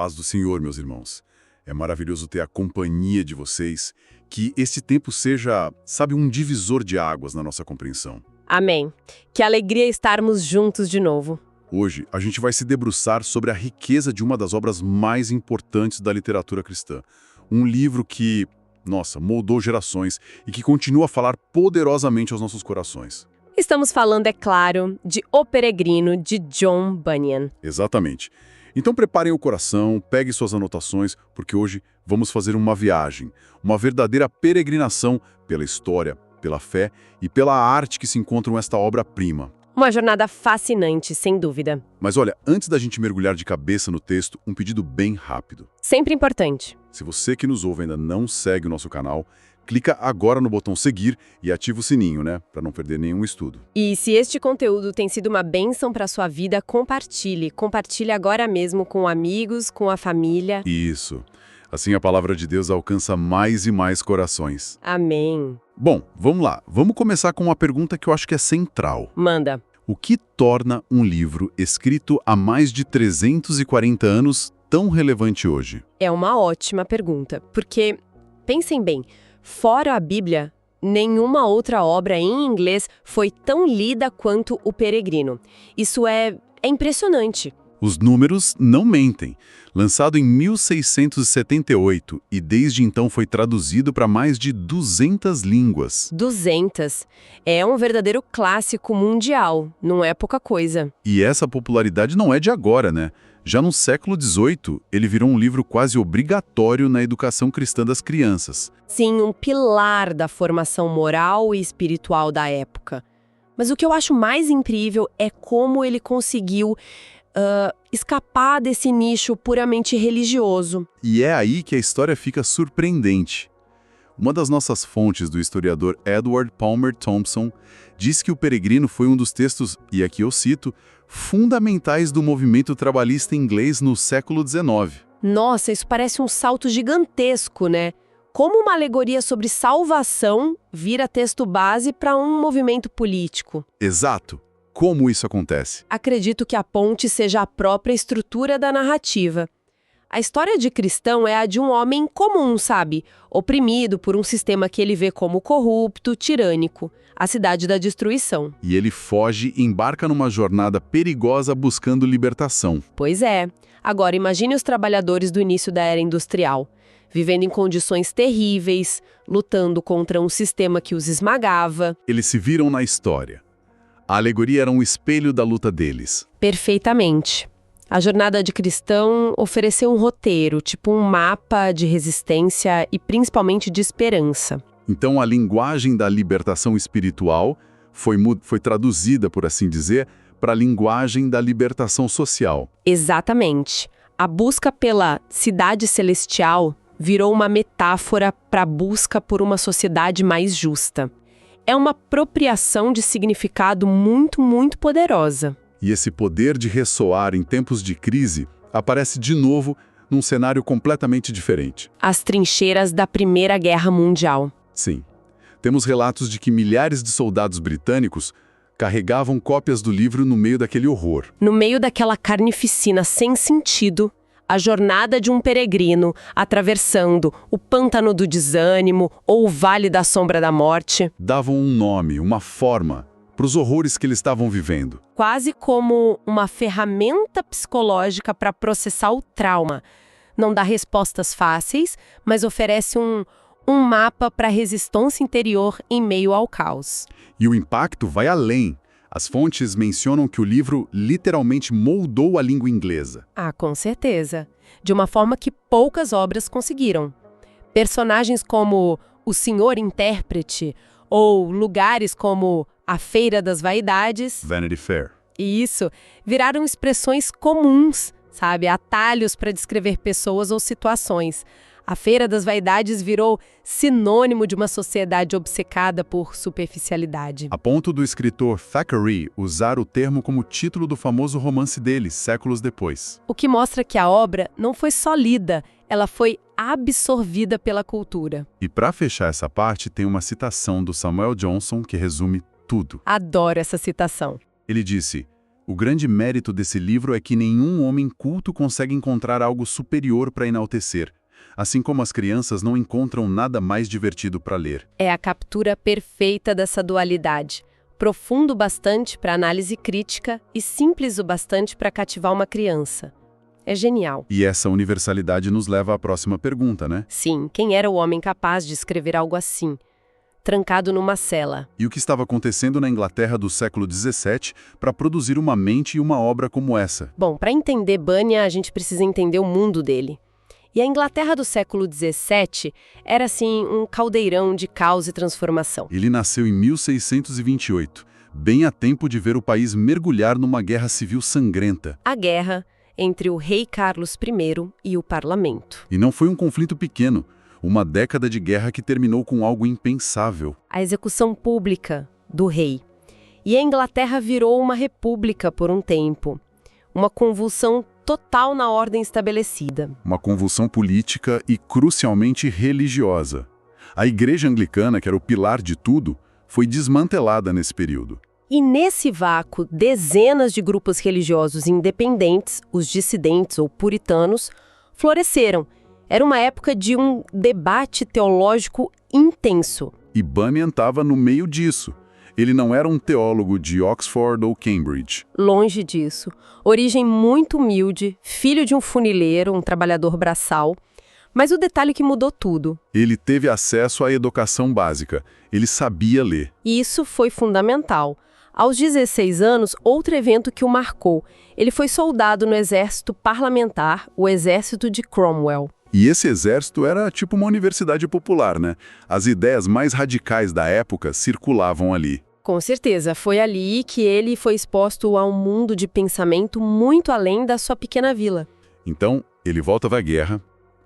paz do Senhor, meus irmãos. É maravilhoso ter a companhia de vocês, que esse tempo seja, sabe, um divisor de águas na nossa compreensão. Amém. Que alegria estarmos juntos de novo. Hoje, a gente vai se debruçar sobre a riqueza de uma das obras mais importantes da literatura cristã. Um livro que, nossa, moldou gerações e que continua a falar poderosamente aos nossos corações. Estamos falando, é claro, de O Peregrino, de John Bunyan. Exatamente. Então preparem o coração, peguem suas anotações, porque hoje vamos fazer uma viagem, uma verdadeira peregrinação pela história, pela fé e pela arte que se encontram nesta obra-prima. Uma jornada fascinante, sem dúvida. Mas olha, antes da gente mergulhar de cabeça no texto, um pedido bem rápido. Sempre importante. Se você que nos ouve ainda não segue o nosso canal, clica agora no botão seguir e ativa o sininho, né? Para não perder nenhum estudo. E se este conteúdo tem sido uma bênção para sua vida, compartilhe. Compartilhe agora mesmo com amigos, com a família. Isso. Assim a palavra de Deus alcança mais e mais corações. Amém. Bom, vamos lá. Vamos começar com uma pergunta que eu acho que é central. Manda. O que torna um livro escrito há mais de 340 anos tão relevante hoje? É uma ótima pergunta, porque, pensem bem, fora a Bíblia, nenhuma outra obra em inglês foi tão lida quanto O Peregrino. Isso é impressionante. Os números não mentem. Lançado em 1678 e desde então foi traduzido para mais de 200 línguas. 200. É um verdadeiro clássico mundial, não é pouca coisa. E essa popularidade não é de agora, né? Já no século XVIII, ele virou um livro quase obrigatório na educação cristã das crianças. Sim, um pilar da formação moral e espiritual da época. Mas o que eu acho mais incrível é como ele conseguiu escapar desse nicho puramente religioso. E é aí que a história fica surpreendente. Uma das nossas fontes do historiador Edward Palmer Thompson diz que O Peregrino foi um dos textos, e aqui eu cito, fundamentais do movimento trabalhista inglês no século XIX. Nossa, isso parece um salto gigantesco, né? Como uma alegoria sobre salvação vira texto base para um movimento político. Exato. Como isso acontece? Acredito que a ponte seja a própria estrutura da narrativa. A história de Cristão é a de um homem comum, sabe? Oprimido por um sistema que ele vê como corrupto, tirânico, a cidade da destruição. E ele foge e embarca numa jornada perigosa buscando libertação. Pois é. Agora imagine os trabalhadores do início da era industrial, vivendo em condições terríveis, lutando contra um sistema que os esmagava. Eles se viram na história. A alegoria era um espelho da luta deles. Perfeitamente. A jornada de Cristão ofereceu um roteiro, tipo um mapa de resistência e principalmente de esperança. Então a linguagem da libertação espiritual foi traduzida, por assim dizer, para a linguagem da libertação social. Exatamente. A busca pela cidade celestial virou uma metáfora para a busca por uma sociedade mais justa. É uma apropriação de significado muito, muito poderosa. E esse poder de ressoar em tempos de crise aparece de novo num cenário completamente diferente. As trincheiras da Primeira Guerra Mundial. Sim. Temos relatos de que milhares de soldados britânicos carregavam cópias do livro no meio daquele horror. No meio daquela carnificina sem sentido, a jornada de um peregrino atravessando o pântano do desânimo ou o vale da sombra da morte. Davam um nome, uma forma para os horrores que eles estavam vivendo. Quase como uma ferramenta psicológica para processar o trauma. Não dá respostas fáceis, mas oferece um mapa para a resistência interior em meio ao caos. E o impacto vai além. As fontes mencionam que o livro literalmente moldou a língua inglesa. Ah, com certeza. De uma forma que poucas obras conseguiram. Personagens como o Senhor Intérprete ou lugares como a Feira das Vaidades. Vanity Fair. E isso viraram expressões comuns, sabe? Atalhos para descrever pessoas ou situações. A Feira das Vaidades virou sinônimo de uma sociedade obcecada por superficialidade. A ponto do escritor Thackeray usar o termo como título do famoso romance dele, séculos depois. O que mostra que a obra não foi só lida, ela foi absorvida pela cultura. E para fechar essa parte, tem uma citação do Samuel Johnson que resume tudo. Adoro essa citação. Ele disse: O grande mérito desse livro é que nenhum homem culto consegue encontrar algo superior para enaltecer, assim como as crianças não encontram nada mais divertido para ler. É a captura perfeita dessa dualidade. Profundo o bastante para análise crítica e simples o bastante para cativar uma criança. É genial. E essa universalidade nos leva à próxima pergunta, né? Sim, quem era o homem capaz de escrever algo assim? Trancado numa cela. E o que estava acontecendo na Inglaterra do século XVII para produzir uma mente e uma obra como essa? Bom, para entender Bunyan, a gente precisa entender o mundo dele. E a Inglaterra do século XVII era, assim, um caldeirão de caos e transformação. Ele nasceu em 1628, bem a tempo de ver o país mergulhar numa guerra civil sangrenta. A guerra entre o rei Carlos I e o parlamento. E não foi um conflito pequeno, uma década de guerra que terminou com algo impensável. A execução pública do rei. E a Inglaterra virou uma república por um tempo. Uma convulsão total na ordem estabelecida. Uma convulsão política e crucialmente religiosa. A Igreja Anglicana, que era o pilar de tudo, foi desmantelada nesse período. E nesse vácuo, dezenas de grupos religiosos independentes, os dissidentes ou puritanos, floresceram. Era uma época de um debate teológico intenso. E Bunyan estava no meio disso. Ele não era um teólogo de Oxford ou Cambridge. Longe disso. Origem muito humilde, filho de um funileiro, um trabalhador braçal. Mas o detalhe que mudou tudo. Ele teve acesso à educação básica. Ele sabia ler. E isso foi fundamental. Aos 16 anos, outro evento que o marcou. Ele foi soldado no exército parlamentar, o exército de Cromwell. E esse exército era tipo uma universidade popular, né? As ideias mais radicais da época circulavam ali. Com certeza, foi ali que ele foi exposto a um mundo de pensamento muito além da sua pequena vila. Então, ele volta da guerra,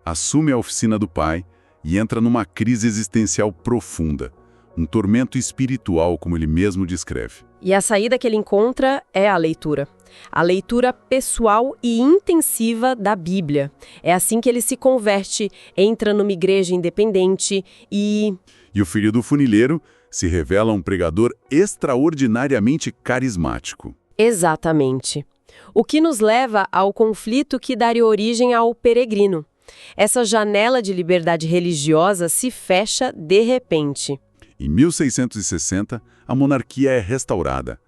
assume a oficina do pai e entra numa crise existencial profunda. Um tormento espiritual, como ele mesmo descreve. E a saída que ele encontra é a leitura. A leitura pessoal e intensiva da Bíblia. É assim que ele se converte, entra numa igreja independente e... E o filho do funileiro se revela um pregador extraordinariamente carismático. Exatamente. O que nos leva ao conflito que daria origem ao Peregrino. Essa janela de liberdade religiosa se fecha de repente. Em 1660, a monarquia é restaurada.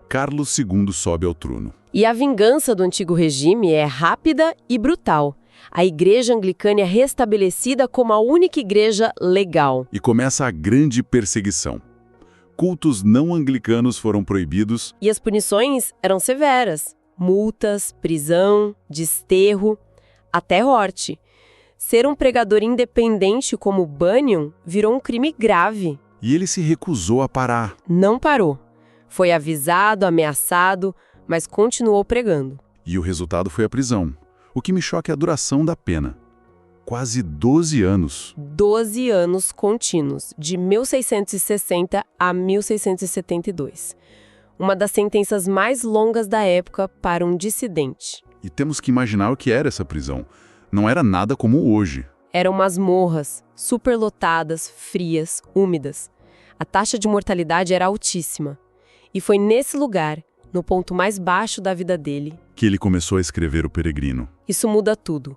Carlos II sobe ao trono. E a vingança do antigo regime é rápida e brutal. A igreja anglicana é restabelecida como a única igreja legal. E começa a grande perseguição. Cultos não anglicanos foram proibidos. E as punições eram severas. Multas, prisão, desterro, até morte. Ser um pregador independente como Bunyan virou um crime grave. E ele se recusou a parar. Não parou. Foi avisado, ameaçado, mas continuou pregando. E o resultado foi a prisão. O que me choca é a duração da pena. Quase 12 anos. 12 anos contínuos, de 1660 a 1672. Uma das sentenças mais longas da época para um dissidente. E temos que imaginar o que era essa prisão. Não era nada como hoje. Eram masmorras, superlotadas, frias, úmidas. A taxa de mortalidade era altíssima. E foi nesse lugar, no ponto mais baixo da vida dele, que ele começou a escrever O Peregrino. Isso muda tudo.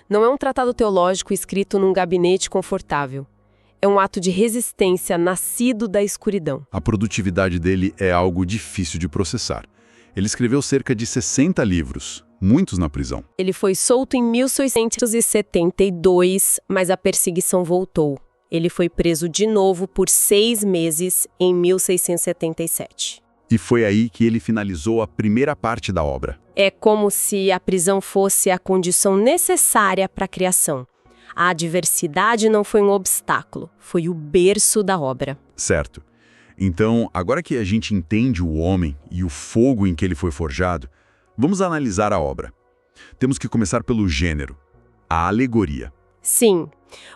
Não é um tratado teológico escrito num gabinete confortável. É um ato de resistência nascido da escuridão. A produtividade dele é algo difícil de processar. Ele escreveu cerca de 60 livros, muitos na prisão. Ele foi solto em 1672, mas a perseguição voltou. Ele foi preso de novo por 6 meses em 1677. E foi aí que ele finalizou a primeira parte da obra. É como se a prisão fosse a condição necessária para a criação. A adversidade não foi um obstáculo, foi o berço da obra. Certo. Então, agora que a gente entende o homem e o fogo em que ele foi forjado, vamos analisar a obra. Temos que começar pelo gênero, a alegoria. Sim.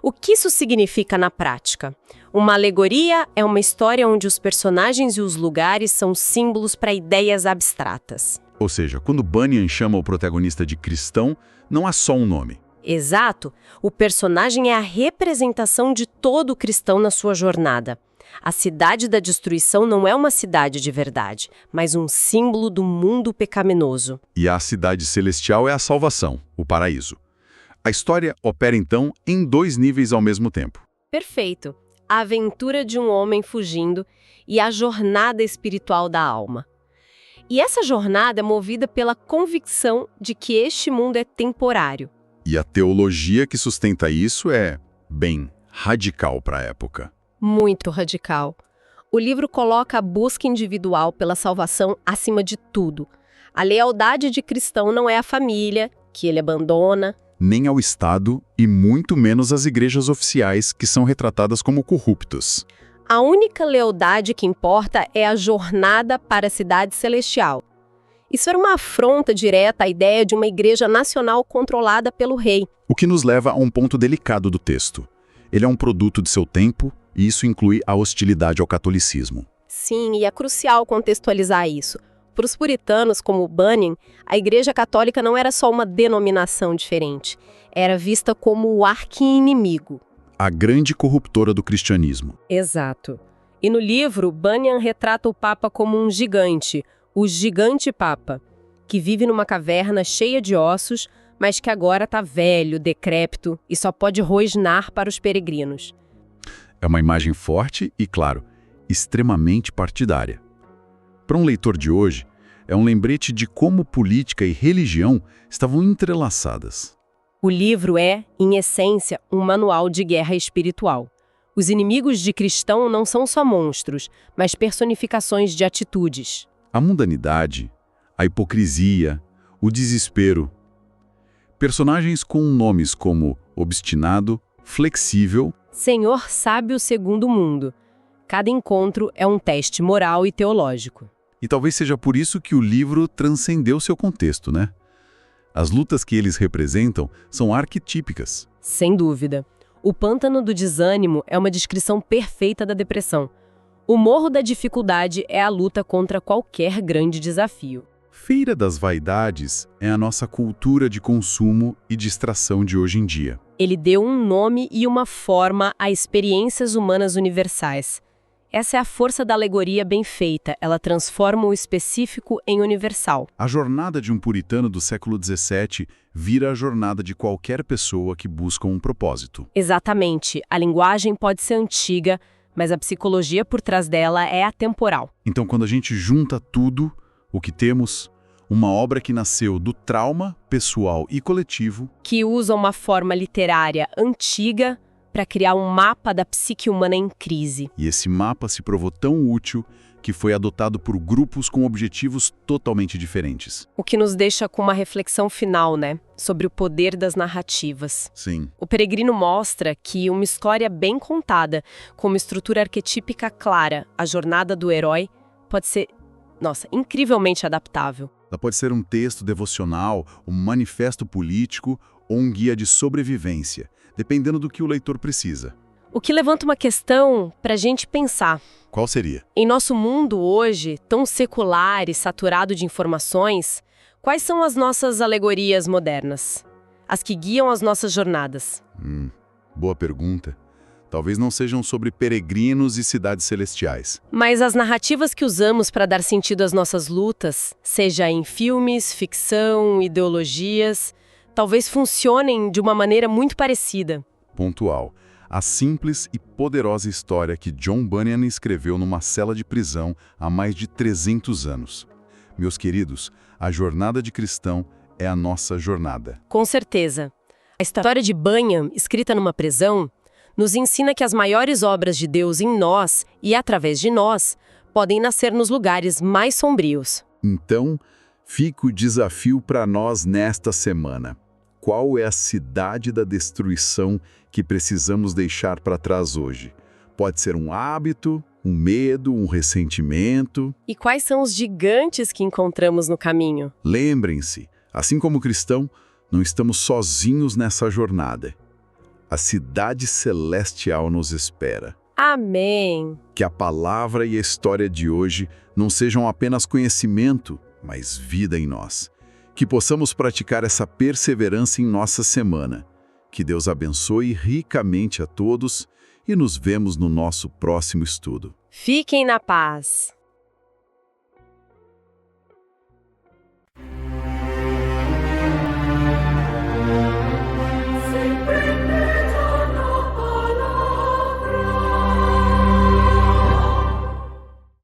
O que isso significa na prática? Uma alegoria é uma história onde os personagens e os lugares são símbolos para ideias abstratas. Ou seja, quando Bunyan chama o protagonista de cristão, não há só um nome. Exato. O personagem é a representação de todo cristão na sua jornada. A cidade da destruição não é uma cidade de verdade, mas um símbolo do mundo pecaminoso. E a cidade celestial é a salvação, o paraíso. A história opera, então, em 2 níveis ao mesmo tempo. Perfeito. A aventura de um homem fugindo e a jornada espiritual da alma. E essa jornada é movida pela convicção de que este mundo é temporário. E a teologia que sustenta isso é, bem, radical para a época. Muito radical. O livro coloca a busca individual pela salvação acima de tudo. A lealdade de cristão não é a família, que ele abandona. Nem ao Estado e muito menos às igrejas oficiais, que são retratadas como corruptas. A única lealdade que importa é a jornada para a cidade celestial. Isso era uma afronta direta à ideia de uma igreja nacional controlada pelo rei. O que nos leva a um ponto delicado do texto. Ele é um produto de seu tempo, e isso inclui a hostilidade ao catolicismo. Sim, e é crucial contextualizar isso. Para os puritanos, como Bunyan, a Igreja Católica não era só uma denominação diferente. Era vista como o arqui-inimigo. A grande corruptora do cristianismo. Exato. E no livro, Bunyan retrata o Papa como um gigante, o Gigante Papa, que vive numa caverna cheia de ossos, mas que agora está velho, decrépito e só pode rosnar para os peregrinos. É uma imagem forte e, claro, extremamente partidária. Para um leitor de hoje, é um lembrete de como política e religião estavam entrelaçadas. O livro é, em essência, um manual de guerra espiritual. Os inimigos de cristão não são só monstros, mas personificações de atitudes. A mundanidade, a hipocrisia, o desespero. Personagens com nomes como obstinado, flexível. Senhor sabe o segundo mundo. Cada encontro é um teste moral e teológico. E talvez seja por isso que o livro transcendeu seu contexto, né? As lutas que eles representam são arquetípicas. Sem dúvida. O pântano do desânimo é uma descrição perfeita da depressão. O morro da dificuldade é a luta contra qualquer grande desafio. Feira das vaidades é a nossa cultura de consumo e distração de hoje em dia. Ele deu um nome e uma forma a experiências humanas universais. Essa é a força da alegoria bem feita, ela transforma o específico em universal. A jornada de um puritano do século XVII vira a jornada de qualquer pessoa que busca um propósito. Exatamente. A linguagem pode ser antiga, mas a psicologia por trás dela é atemporal. Então, quando a gente junta tudo, o que temos, uma obra que nasceu do trauma pessoal e coletivo, que usa uma forma literária antiga para criar um mapa da psique humana em crise. E esse mapa se provou tão útil que foi adotado por grupos com objetivos totalmente diferentes. O que nos deixa com uma reflexão final, né? Sobre o poder das narrativas. Sim. O Peregrino mostra que uma história bem contada, com uma estrutura arquetípica clara, a jornada do herói, pode ser, incrivelmente adaptável. Ela pode ser um texto devocional, um manifesto político ou um guia de sobrevivência, dependendo do que o leitor precisa. O que levanta uma questão para a gente pensar. Qual seria? Em nosso mundo hoje, tão secular e saturado de informações, quais são as nossas alegorias modernas? As que guiam as nossas jornadas? Boa pergunta. Talvez não sejam sobre peregrinos e cidades celestiais. Mas as narrativas que usamos para dar sentido às nossas lutas, seja em filmes, ficção, ideologias, talvez funcionem de uma maneira muito parecida. Pontual. A simples e poderosa história que John Bunyan escreveu numa cela de prisão há mais de 300 anos. Meus queridos, a jornada de cristão é a nossa jornada. Com certeza. A história de Bunyan, escrita numa prisão, nos ensina que as maiores obras de Deus em nós e através de nós podem nascer nos lugares mais sombrios. Então, fica o desafio para nós nesta semana. Qual é a cidade da destruição que precisamos deixar para trás hoje? Pode ser um hábito, um medo, um ressentimento. E quais são os gigantes que encontramos no caminho? Lembrem-se, assim como cristão, não estamos sozinhos nessa jornada. A cidade celestial nos espera. Amém! Que a palavra e a história de hoje não sejam apenas conhecimento, mas vida em nós. Que possamos praticar essa perseverança em nossa semana. Que Deus abençoe ricamente a todos e nos vemos no nosso próximo estudo. Fiquem na paz!